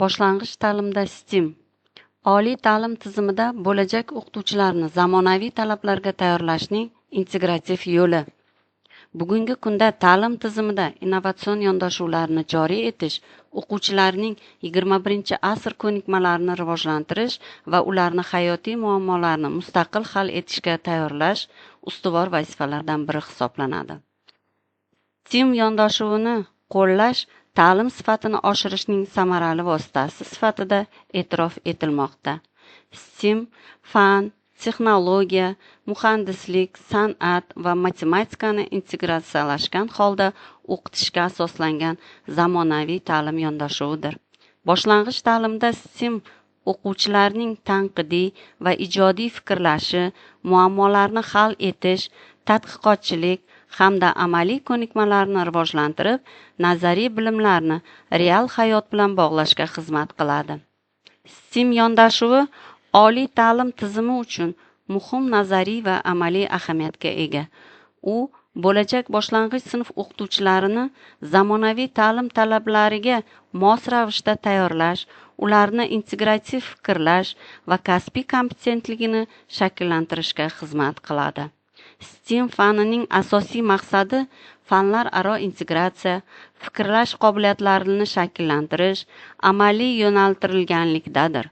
Boshlang'ich ta'limda STEAM oliy ta'lim tizimida bo'lajak o'qituvchilarni zamonaviy talablarga tayyorlashning integrativ yo'li. Bugungi kunda ta'lim tizimida innovatsion yondashuvlarni joriy etish, o'quvchilarning 21-asr ko'nikmalarini rivojlantirish va ularni hayotiy muammolarni mustaqil hal etishga tayyorlash ustuvor vazifalardan biri hisoblanadi. STEAM yondashuvini qo'llash ta'lim sifatini oshirishning samarali vositasi sifatida e'tirof etilmoqda. STEAM fan, texnologiya, muhandislik, san'at va matematikani integratsiyalashgan holda o'qitishga asoslangan zamonaviy ta'lim yondashuvidir. Boshlang'ich ta'limda STEAM o'quvchilarning tanqidiy va ijodiy fikrlashi, muammolarni hal etish, tadqiqotchilik hamda amaliy ko'nikmalarni rivojlantirib, nazariy bilimlarni real hayot bilan bog'lashga xizmat qiladi. STEAM yondashuvi oliy ta'lim tizimi uchun muhim nazariy va amaliy ahamiyatga ega. U bo'lajak boshlang'ich sinf o'qituvchilarini zamonaviy ta'lim talablariga mos ravishda tayyorlash, ularni integrativ fikrlash va kasbiy kompetentligini shakllantirishga xizmat qiladi. STEAM fanining asosiy maqsadi fanlar aro integratsiya, fikrlash qobiliyatlarini shakllantirish, amaliy yo'naltirilganlikdadir.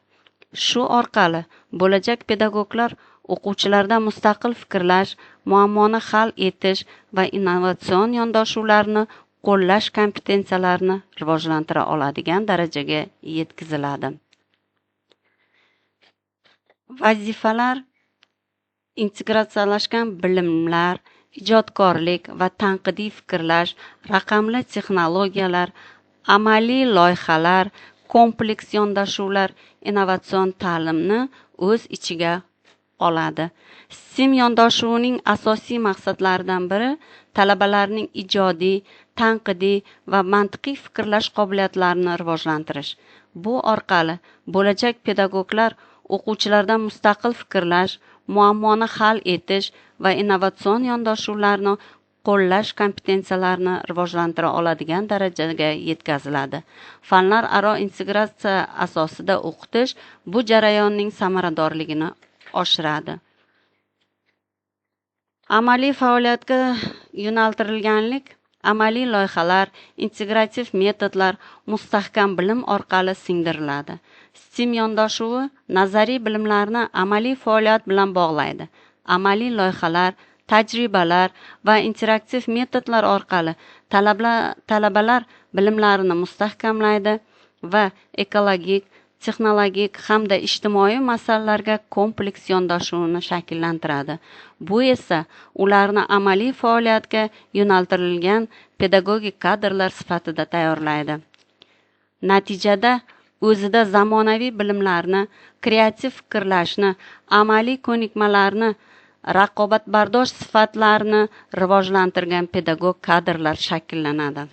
Shu orqali bo'lajak pedagoglar o'quvchilarda mustaqil fikrlash, muammoni hal etish va innovatsion yondashuvlarni qo'llash kompetensiyalarini rivojlantira oladigan darajaga yetkaziladi. Vazifalar: integratsiyalashgan bilimlar, ijodkorlik va tanqidiy fikrlash, raqamli texnologiyalar, amaliy loyihalar, kompleks yondashuvlar innovatsion ta'limni o'z ichiga oladi. STEAM yondashuvining asosiy maqsadlaridan biri talabalarning ijodiy, tanqidiy va mantiqiy fikrlash qobiliyatlarini rivojlantirish. Bu orqali bo'lajak pedagoglar o'quvchilardan mustaqil fikrlash, muammoni hal etish va innovatsion yondashuvlarni qo'llash kompetensiyalarini rivojlantira oladigan darajaga yetkaziladi. Fanlar aro integratsiya asosida o'qitish bu jarayonning samaradorligini oshiradi. Amaliy faoliyatga yo'naltirilganlik, amaliy loyihalar, integrativ metodlar, mustahkam bilim orqali singdiriladi. STEAM yondashuvi nazariy bilimlarni amaliy faoliyat bilan bog'laydi. Amaliy loyihalar, tajribalar va interaktiv metodlar orqali talabalar bilimlarini mustahkamlaydi va ekologik, texnologik hamda ijtimoiy masalalarga kompleks yondashuvni shakllantiradi. Bu esa ularni amaliy faoliyatga yo'naltirilgan pedagogik kadrlar sifatida tayyorlaydi. Natijada o'zida zamonaviy bilimlarni, kreativ fikrlashni, amaliy ko'nikmalarni, raqobatbardosh sifatlarni rivojlantirgan pedagog kadrlar shakllanadi.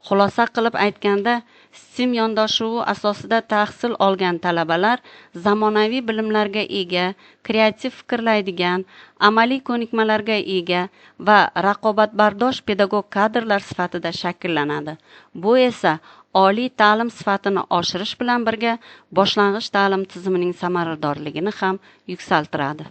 Xulosa qilib aytganda, STEAM yondashuvi asosida tahsil olgan talabalar zamonaviy bilimlarga ega, kreativ fikrlaydigan, amaliy ko'nikmalarga ega va raqobatbardosh pedagog kadrlar sifatida shakllanadi. Bu esa oliy ta'lim sifatini oshirish bilan birga boshlang'ich ta'lim tizimining samaradorligini ham yuksaltiradi.